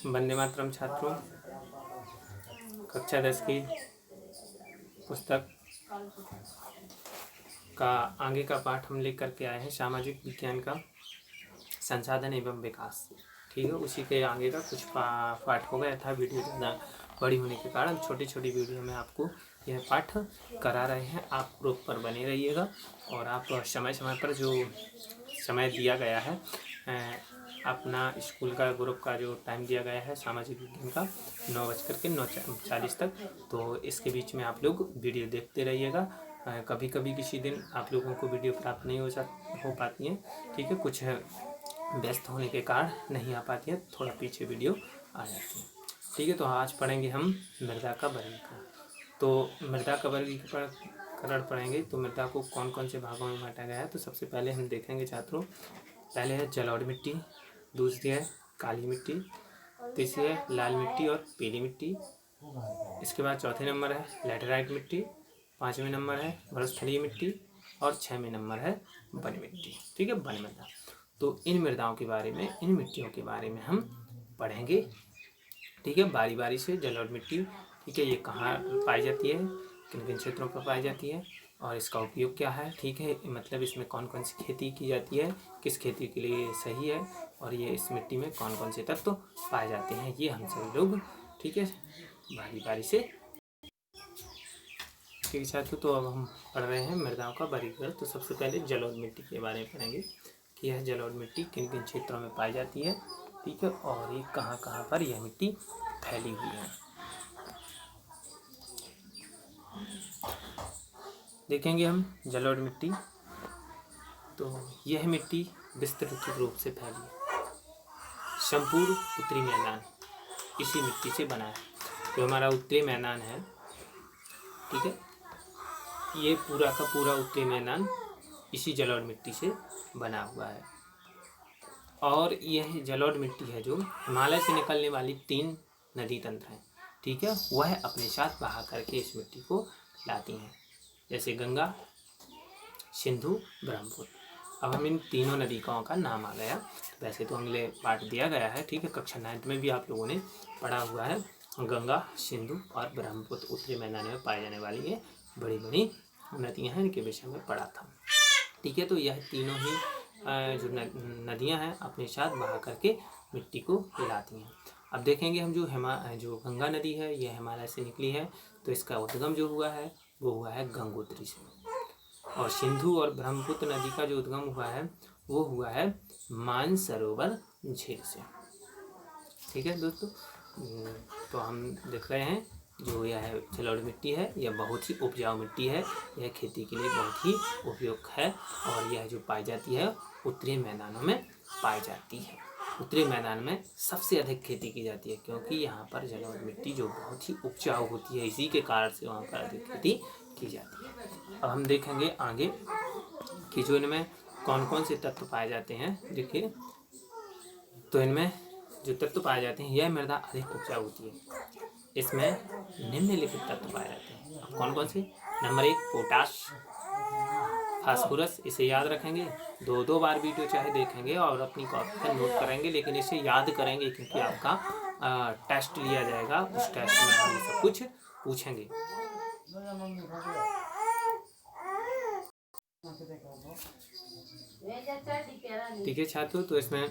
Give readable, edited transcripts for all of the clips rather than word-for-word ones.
वंदे मातरम छात्रों, कक्षा 10 की पुस्तक का आगे का पाठ हम लेकर के आए हैं, सामाजिक विज्ञान का संसाधन एवं विकास। ठीक है, उसी के आगे का कुछ पाठ हो गया था। वीडियो ज़्यादा बड़ी होने के कारण छोटी छोटी वीडियो में आपको यह पाठ करा रहे हैं। आप ग्रुप पर बने रहिएगा और आप समय समय पर जो समय दिया गया है, अपना स्कूल का ग्रुप का जो टाइम दिया गया है सामाजिक विज्ञान का 9:09:40 तक, तो इसके बीच में आप लोग वीडियो देखते रहिएगा। कभी कभी किसी दिन आप लोगों को वीडियो प्राप्त नहीं हो पाती है। ठीक है, कुछ व्यस्त होने के कारण नहीं आ पाती है, थोड़ा पीछे वीडियो आ जाती है। ठीक है, तो आज पढ़ेंगे हम मृदा का वर्गीकरण। तो मृदा का वर्गीकरण पढ़ेंगे तो मृदा को कौन कौन से भागों में बांटा गया है। तो सबसे पहले हम देखेंगे छात्रों, पहले है जलोढ़ मिट्टी, दूसरी है काली मिट्टी, तीसरी है लाल मिट्टी और पीली मिट्टी। इसके बाद चौथे नंबर है लैटेराइट मिट्टी, पाँचवें नंबर है मरुस्थलीय मिट्टी और 6वें नंबर है वन मिट्टी। ठीक है, वन मृदा। तो इन मृदाओं के बारे में, इन मिट्टियों के बारे में हम पढ़ेंगे। ठीक है, बारी बारी से। जलोढ़ मिट्टी, ठीक है, ये कहाँ पाई जाती है, किन किन क्षेत्रों पर पाई जाती है और इसका उपयोग क्या है। ठीक है, मतलब इसमें कौन कौन सी खेती की जाती है, किस खेती के लिए ये सही है और ये इस मिट्टी में कौन कौन से तत्व पाए जाते हैं, ये हम सभी लोग, ठीक है, बारी बारी से। ठीक है छात्रों, तो अब हम पढ़ रहे हैं मृदाओं का वर्गीकरण। तो सबसे पहले जलोढ़ मिट्टी के बारे में पढ़ेंगे कि यह जलोढ़ मिट्टी किन किन क्षेत्रों में पाई जाती है। ठीक है, और ये कहाँ कहाँ पर यह मिट्टी फैली हुई है। देखेंगे हम जलोढ़ मिट्टी, तो यह मिट्टी विस्तृत रूप से फैली है। संपूर्ण उत्तरी मैदान इसी मिट्टी से बना है। जो हमारा उत्तरी मैदान है, ठीक है, ये पूरा का पूरा उत्तरी मैदान इसी जलोढ़ मिट्टी से बना हुआ है। और यह जलोढ़ मिट्टी है जो हिमालय से निकलने वाली 3 नदी तंत्र हैं, ठीक है, वह अपने साथ बहा करके इस मिट्टी को लाती हैं, जैसे गंगा, सिंधु, ब्रह्मपुत्र। अब हम इन तीनों नदियों का नाम आ गया। वैसे तो अगले पाठ दिया गया है, ठीक है, कक्षा 9 में भी आप लोगों ने पढ़ा हुआ है। गंगा, सिंधु और ब्रह्मपुत्र उत्तरी मैदान में पाई जाने वाली ये बड़ी बड़ी नदियाँ हैं, इनके विषय में पढ़ा था। ठीक है, तो यह तीनों ही जो नदियाँ हैं अपने साथ बहा करके मिट्टी को हिलाती हैं। अब देखेंगे हम जो गंगा नदी है, यह हिमालय से निकली है, तो इसका उद्गम जो हुआ है वो हुआ है गंगोत्री से। और सिंधु और ब्रह्मपुत्र नदी का जो उद्गम हुआ है वो हुआ है मानसरोवर झील से। ठीक है दोस्तों, तो हम देख रहे हैं जो यह जलोढ़ मिट्टी है, यह बहुत ही उपजाऊ मिट्टी है, यह खेती के लिए बहुत ही उपयुक्त है और यह जो पाई जाती है उत्तरी मैदानों में पाई जाती है। उत्तरी मैदान में सबसे अधिक खेती की जाती है, क्योंकि यहाँ पर जलोढ़ मिट्टी जो बहुत ही उपजाऊ होती है, इसी के कारण से वहाँ पर अधिक खेती की जाती है। अब हम देखेंगे आगे कि जो इनमें कौन कौन से तत्व पाए जाते हैं। देखिए, तो इनमें जो तत्व पाए जाते हैं, यह मृदा अधिक उपजाऊ होती है, इसमें निम्नलिखित तत्व पाए जाते हैं। अब कौन कौन से? नंबर 1 पोटाश, फास्फोरस, इसे याद रखेंगे, 2 बार वीडियो चाहे देखेंगे और अपनी कॉपी पर नोट करेंगे, लेकिन इसे याद करेंगे क्योंकि आपका टेस्ट लिया जाएगा, उस टेस्ट में हम सब कुछ पूछेंगे। ठीक है छात्रों, तो इसमें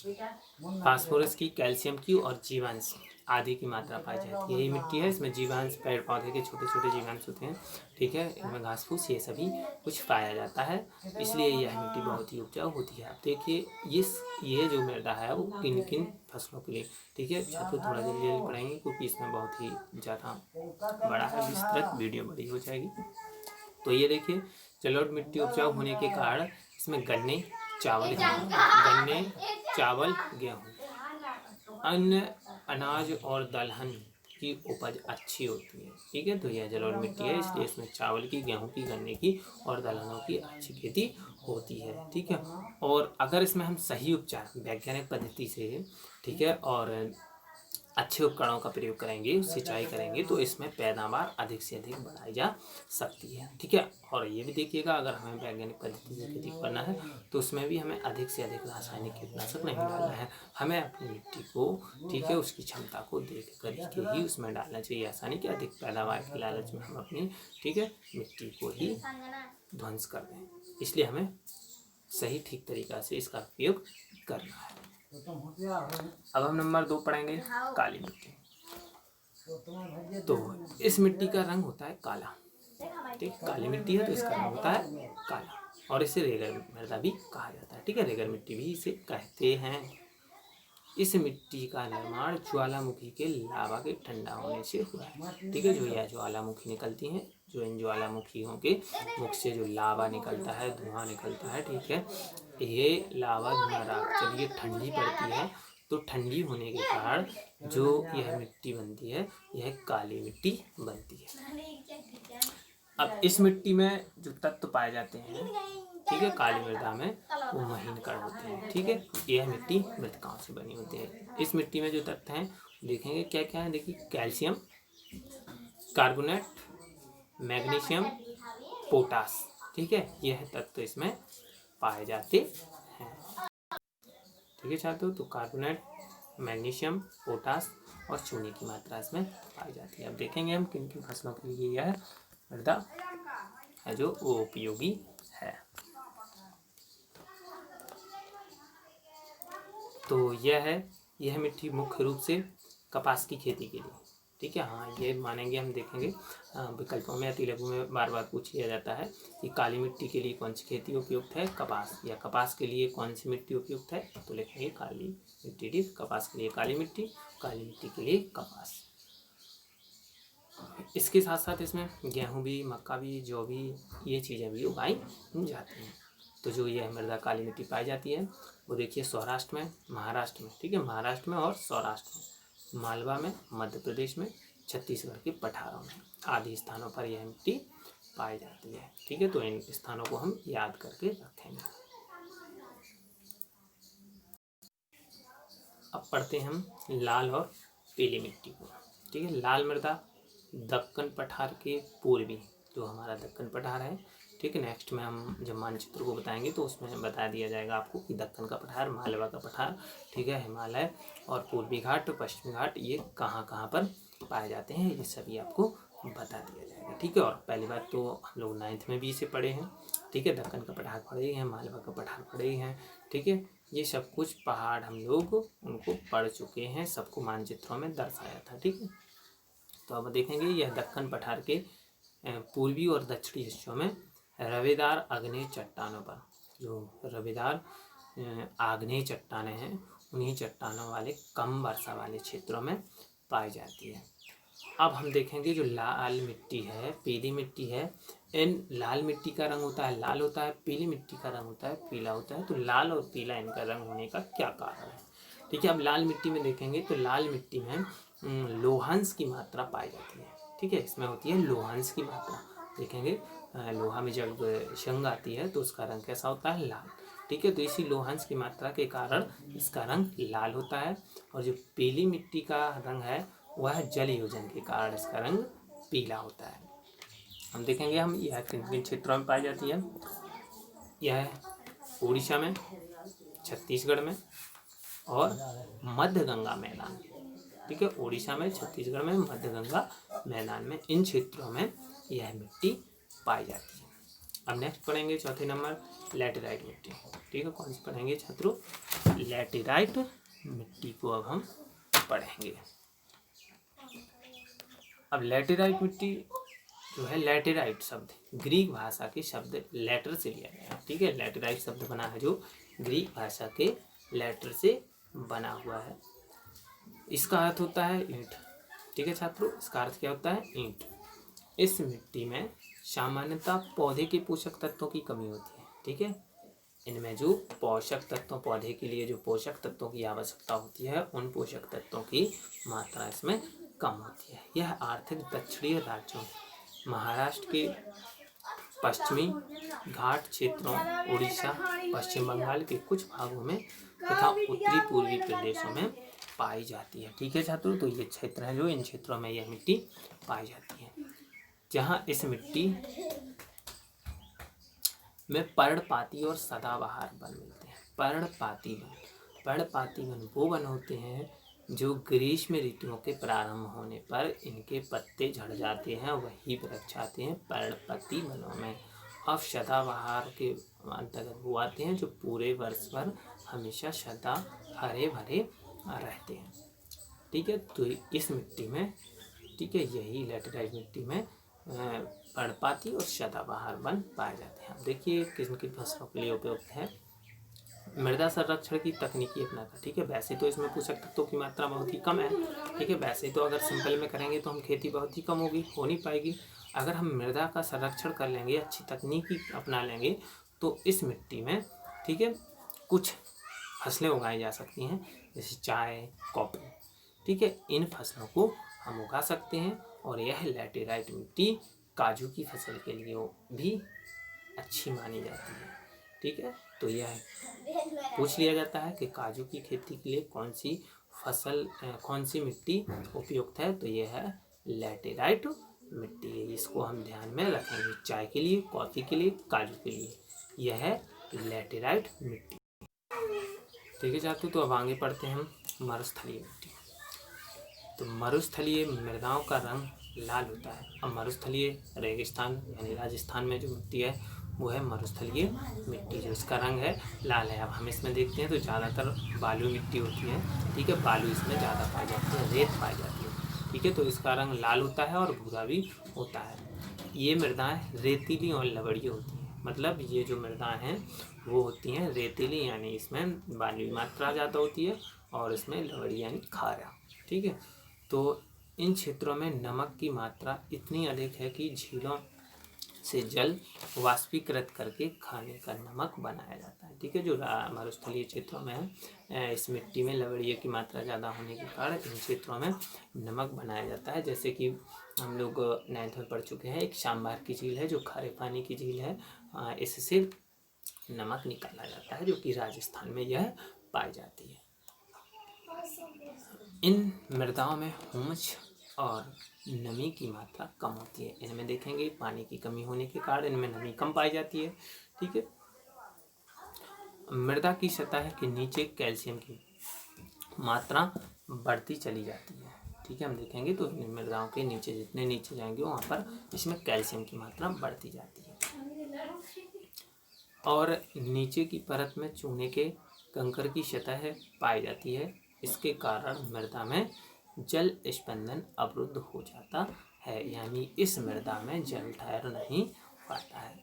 फास्फोरस की, कैल्शियम की और जीवांश आदि की मात्रा पाई जाती है। यही मिट्टी है, इसमें जीवांश पेड़ पौधे के छोटे छोटे जीवांश होते हैं, ठीक है, इनमें घास फूस ये सभी कुछ पाया जाता है, इसलिए यह मिट्टी बहुत ही उपजाऊ होती है। आप देखिए ये जो मृदा है वो किन किन फसलों के लिए, ठीक है छात्रों, थोड़ा जल्दी जल्दी पढ़ाएंगे क्योंकि इसमें बहुत ही ज़्यादा बड़ा है, विस्तृत वीडियो बड़ी हो जाएगी। तो ये देखिए, जलोढ़ मिट्टी उपजाऊ होने के कारण इसमें गन्ने, चावल, गेहूँ, अन्य अनाज और दलहन की उपज अच्छी होती है। ठीक है, तो यह जलोढ़ मिट्टी है, इसलिए इसमें चावल की, गेहूं की, गन्ने की और दलहनों की अच्छी खेती होती है। ठीक है, और अगर इसमें हम सही उपचार वैज्ञानिक पद्धति से, ठीक है, और अच्छे उपकरणों का प्रयोग करेंगे, सिंचाई करेंगे, तो इसमें पैदावार अधिक से अधिक बढ़ाई जा सकती है। ठीक है, और ये भी देखिएगा, अगर हमें वैज्ञानिक पद्धति से खेती करना है तो उसमें भी हमें अधिक से अधिक रासायनिक कीटनाशक नहीं डालना है। हमें अपनी मिट्टी को, ठीक है, उसकी क्षमता को देख कर के ही उसमें डालना चाहिए। ऐसा नहीं कि अधिक पैदावार के लालच में हम अपनी, ठीक है, मिट्टी को ही ध्वंस कर दें। इसलिए हमें सही ठीक तरीका से इसका उपयोग करना है। अब हम नंबर 2 पढ़ेंगे, काली मिट्टी। तो इस मिट्टी का रंग होता है काला। ठीक, काली मिट्टी है तो इसका रंग होता है काला, और इसे रेगर मृदा भी कहा जाता है। ठीक है, रेगर मिट्टी भी इसे कहते हैं। इस मिट्टी का निर्माण ज्वालामुखी के लावा के ठंडा होने से हुआ है। ठीक है, जो यह ज्वालामुखी निकलती हैं, जो इन ज्वालामुखियों के मुख से जो लावा निकलता है, धुआं निकलता है, ठीक है, ये लावा धुआं राख जब ये ठंडी पड़ती है तो ठंडी होने के कारण जो यह मिट्टी बनती है, यह काली मिट्टी बनती है। अब इस मिट्टी में जो तत्व पाए जाते हैं, ठीक है, काली मृदा में, वो महीन कण होते हैं। ठीक है, यह मिट्टी मृतिकाओं से बनी होती है। इस मिट्टी में जो तत्व हैं देखेंगे क्या क्या है। देखिए, कैल्शियम कार्बोनेट, मैग्नीशियम, पोटास। ठीक है, यह तत्व इसमें पाए जाते हैं। ठीक है छात्रों, तो कार्बोनेट, मैग्नीशियम, पोटास और चूने की मात्रा इसमें पाई जाती है। अब देखेंगे हम किन किन फसलों के लिए यह मृदा है जो वो उपयोगी है। तो यह मिट्टी मुख्य रूप से कपास की खेती के लिए। ठीक है, हाँ, ये मानेंगे हम। देखेंगे विकल्पों में, अतिलघु में बार बार पूछ लिया जाता है कि काली मिट्टी के लिए कौन सी खेती उपयुक्त है, कपास, या कपास के लिए कौन सी मिट्टी उपयुक्त है, तो लिखेंगे काली मिट्टी। ठीक, कपास के लिए काली मिट्टी, काली मिट्टी के लिए कपास। इसके साथ साथ इसमें गेहूँ भी, मक्का भी, जौ भी, ये चीज़ें भी उगाई जाती हैं। तो जो यह मृदा काली मिट्टी पाई जाती है वो देखिए सौराष्ट्र में, महाराष्ट्र में, ठीक है, महाराष्ट्र में और सौराष्ट्र में, मालवा में, मध्य प्रदेश में, छत्तीसगढ़ के पठारों में आदि स्थानों पर यह मिट्टी पाई जाती है। ठीक है, तो इन स्थानों को हम याद करके रखेंगे। अब पढ़ते हैं हम लाल और पीली मिट्टी को। ठीक है, लाल मृदा दक्कन पठार के पूर्वी, जो हमारा दक्कन पठार है। ठीक है, नेक्स्ट में हम जब मानचित्र को बताएंगे तो उसमें बता दिया जाएगा आपको कि दक्कन का पठार, मालवा का पठार, ठीक है, हिमालय और पूर्वी घाट, पश्चिमी घाट, ये कहाँ कहाँ पर पाए जाते हैं, ये सभी आपको बता दिया जाएगा। ठीक है, और पहली बात तो हम लोग 9th में भी इसे पढ़े हैं। ठीक है, दक्कन का पठार पढ़े हैं, मालवा का पठार पढ़े हैं। ठीक है, ये सब कुछ पहाड़ हम लोग उनको पढ़ चुके हैं, सबको मानचित्रों में दर्शाया था। ठीक है, तो अब देखेंगे यह दक्कन पठार के पूर्वी और दक्षिणी हिस्सों में रवेदार आग्नेय चट्टानों पर, जो रवेदार आग्नेय चट्टानें हैं, उन्हीं चट्टानों वाले कम वर्षा वाले क्षेत्रों में पाई जाती है। अब हम देखेंगे जो लाल मिट्टी है, पीली मिट्टी है, इन लाल मिट्टी का रंग होता है लाल होता है, पीली मिट्टी का रंग होता है पीला होता है। तो लाल और पीला इनका रंग होने का क्या कारण है? ठीक है, अब लाल मिट्टी में देखेंगे तो लाल मिट्टी में लोहांश की मात्रा पाई जाती है। ठीक है, इसमें होती है लोहांश की मात्रा। देखेंगे लोहा में जब जंग आती है तो उसका रंग कैसा होता है? लाल। ठीक है, तो इसी लोहांश की मात्रा के कारण इसका रंग लाल होता है। और जो पीली मिट्टी का रंग है वह जल योजन के कारण इसका रंग पीला होता है। हम देखेंगे हम यह किन किन क्षेत्रों में पाई जाती है। यह उड़ीसा में, छत्तीसगढ़ में और मध्य गंगा मैदान। ठीक है, उड़ीसा में, छत्तीसगढ़ में, मध्य गंगा मैदान में, इन क्षेत्रों में यह मिट्टी पाई जाती है। अब नेक्स्ट पढ़ेंगे चौथे नंबर लैटेराइट मिट्टी। ठीक है, कौन सी पढ़ेंगे छात्रों? लैटेराइट मिट्टी को अब हम पढ़ेंगे। अब लैटेराइट मिट्टी जो है, लैटेराइट शब्द ग्रीक भाषा के शब्द लेटर से लिया गया है। ठीक है, लैटेराइट शब्द बना है जो ग्रीक भाषा के लेटर से बना हुआ है। इसका अर्थ होता है ईंट। ठीक है छात्रों, इसका अर्थ क्या होता है? ईंट। इस मिट्टी में सामान्यतः पौधे के पोषक तत्वों की कमी होती है। ठीक है, इनमें जो पोषक तत्वों, पौधे के लिए जो पोषक तत्वों की आवश्यकता होती है, उन पोषक तत्वों की मात्रा इसमें कम होती है। यह आर्थिक दक्षिणी राज्यों, महाराष्ट्र के पश्चिमी घाट क्षेत्रों, उड़ीसा, पश्चिम बंगाल के कुछ भागों में तथा उत्तरी पूर्वी प्रदेशों में पाई जाती है। ठीक है छात्रों, तो ये क्षेत्र है जो इन क्षेत्रों में यह मिट्टी पाई जाती है। जहाँ इस मिट्टी में पर्णपाती और सदाबहार वन मिलते हैं। पर्णपाती वन वो वन होते हैं जो ग्रीष्म ऋतुओं के प्रारंभ होने पर इनके पत्ते झड़ जाते हैं, वही वृक्ष आते हैं पर्णपाती वनों में। अब सदाबहार के अंतर्गत वो आते हैं जो पूरे वर्ष भर हमेशा सदा हरे भरे रहते हैं। ठीक है, तो इस मिट्टी में, ठीक है, यही लैटेराइट मिट्टी में पर्णपाती और सदाबहार वन पाए जाते हैं। अब देखिए किन किन फसलों के लिए उपयुक्त है। मृदा संरक्षण की तकनीकी अपनाकर। ठीक है, वैसे तो इसमें पोषक तत्वों की मात्रा बहुत ही कम है। ठीक है, वैसे तो अगर सिंपल में करेंगे तो हम खेती बहुत ही कम होगी, हो नहीं पाएगी। अगर हम मृदा का संरक्षण कर लेंगे, अच्छी तकनीकी अपना लेंगे, तो इस मिट्टी में, ठीक है, कुछ फसलें उगाई जा सकती हैं, जैसे चाय, कॉफी। ठीक है, इन फसलों को हम उगा सकते हैं और यह लैटेराइट मिट्टी काजू की फसल के लिए भी अच्छी मानी जाती है। ठीक है, तो यह पूछ लिया जाता है कि काजू की खेती के लिए कौन सी फसल, कौन सी मिट्टी उपयुक्त है, तो यह है लैटेराइट मिट्टी है। इसको हम ध्यान में रखेंगे, चाय के लिए, कॉफ़ी के लिए, काजू के लिए, यह है लैटेराइट मिट्टी। ठीक है छात्रों, तो अब आगे पढ़ते हैं हम मरुस्थलीय मिट्टी। तो मरुस्थलीय मृदाओं का रंग लाल होता है। अब मरुस्थलीय रेगिस्तान यानी राजस्थान में जो मिट्टी है वो है मरुस्थलीय मिट्टी, जो इसका रंग है लाल है। अब हम इसमें देखते हैं तो ज़्यादातर बालू मिट्टी होती है। ठीक है, बालू इसमें ज़्यादा पाई जाती है, रेत पाई जाती है। ठीक है, तो इसका रंग लाल होता है और भूरा भी होता है। ये मृदाएँ रेतीली और लवड़ीय होती हैं। मतलब ये जो मृदाएँ हैं वो होती हैं रेतीली, यानी इसमें बालू की मात्रा ज़्यादा होती है, और इसमें लवड़ी यानी खारा। ठीक है, तो इन क्षेत्रों में नमक की मात्रा इतनी अधिक है कि झीलों से जल वाष्पीकृत करके खाने का नमक बनाया जाता है। ठीक है, जो मरुस्थलीय क्षेत्रों में है, इस मिट्टी में लवड़ीय की मात्रा ज़्यादा होने के कारण इन क्षेत्रों में नमक बनाया जाता है। जैसे कि हम लोग 9th में पढ़ चुके हैं, एक सांबार की झील है जो खारे पानी की झील है, इससे नमक निकाला जाता है, जो कि राजस्थान में यह पाई जाती है। इन मृदाओं में हुमस और नमी की मात्रा कम होती है। इनमें देखेंगे पानी की कमी होने के कारण इनमें नमी कम पाई जाती है। ठीक है, मृदा की सतह के नीचे कैल्शियम की मात्रा बढ़ती चली जाती है। ठीक है, हम देखेंगे तो इन मृदाओं के नीचे जितने नीचे जाएंगे वहाँ पर इसमें कैल्शियम की मात्रा बढ़ती जाती है। और नीचे की परत में चूने के कंकड़ की सतह पाई जाती है। इसके कारण मृदा में जल स्पंदन अवरुद्ध हो जाता है, यानी इस मृदा में जल ठहर नहीं पाता है।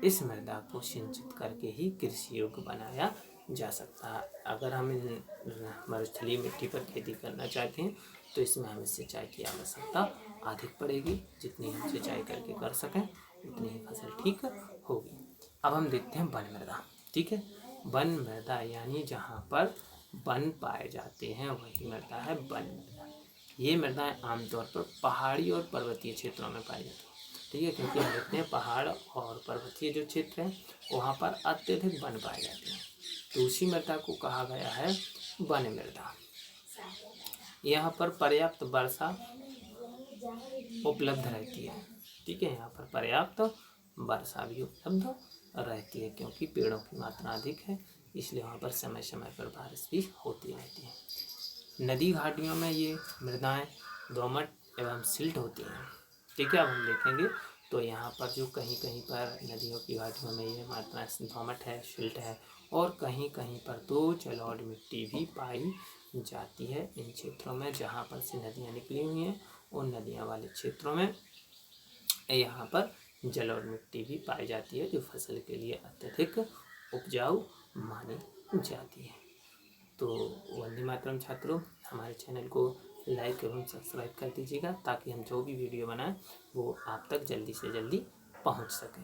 इस मृदा को सिंचित करके ही कृषि योग्य बनाया जा सकता है। अगर हम इन मरुस्थलीय मिट्टी पर खेती करना चाहते हैं तो इसमें हमें सिंचाई की आवश्यकता अधिक पड़ेगी। जितनी हम सिंचाई करके कर सकें उतनी ही फसल ठीक होगी। अब हम देखते हैं वन मृदा। ठीक है, वन मृदा यानी जहाँ पर वन पाए जाते हैं वही मृदा है वन मृदा। ये मृदाएं आमतौर पर पहाड़ी और पर्वतीय क्षेत्रों में पाई जाती है। ठीक है, क्योंकि हम देखते हैं पहाड़ और पर्वतीय जो क्षेत्र हैं वहाँ पर अत्यधिक वन पाए जाते हैं, तो उसी मृदा को कहा गया है वन मृदा। यहाँ पर पर्याप्त वर्षा उपलब्ध रहती है। ठीक है, यहाँ पर पर्याप्त वर्षा भी उपलब्ध रहती है, क्योंकि पेड़ों की मात्रा अधिक है, इसलिए वहाँ पर समय समय पर बारिश भी होती रहती है। नदी घाटियों में ये मृदाएं दोमट एवं सिल्ट होती हैं। ठीक है, अब हम देखेंगे तो यहाँ पर जो कहीं कहीं पर नदियों की घाटियों में ये मात्रा दोमट है, सिल्ट है, और कहीं कहीं पर तो जलोढ़ मिट्टी भी पाई जाती है। इन क्षेत्रों में जहाँ पर से नदियाँ निकली हुई हैं उन नदियाँ वाले क्षेत्रों में यहाँ पर जलोढ़ मिट्टी भी पाई जाती है, जो फसल के लिए अत्यधिक उपजाऊ मानी जाती है। तो वंदे मातरम छात्रों, हमारे चैनल को लाइक एवं सब्सक्राइब कर दीजिएगा ताकि हम जो भी वीडियो बनाएं वो आप तक जल्दी से जल्दी पहुंच सकें।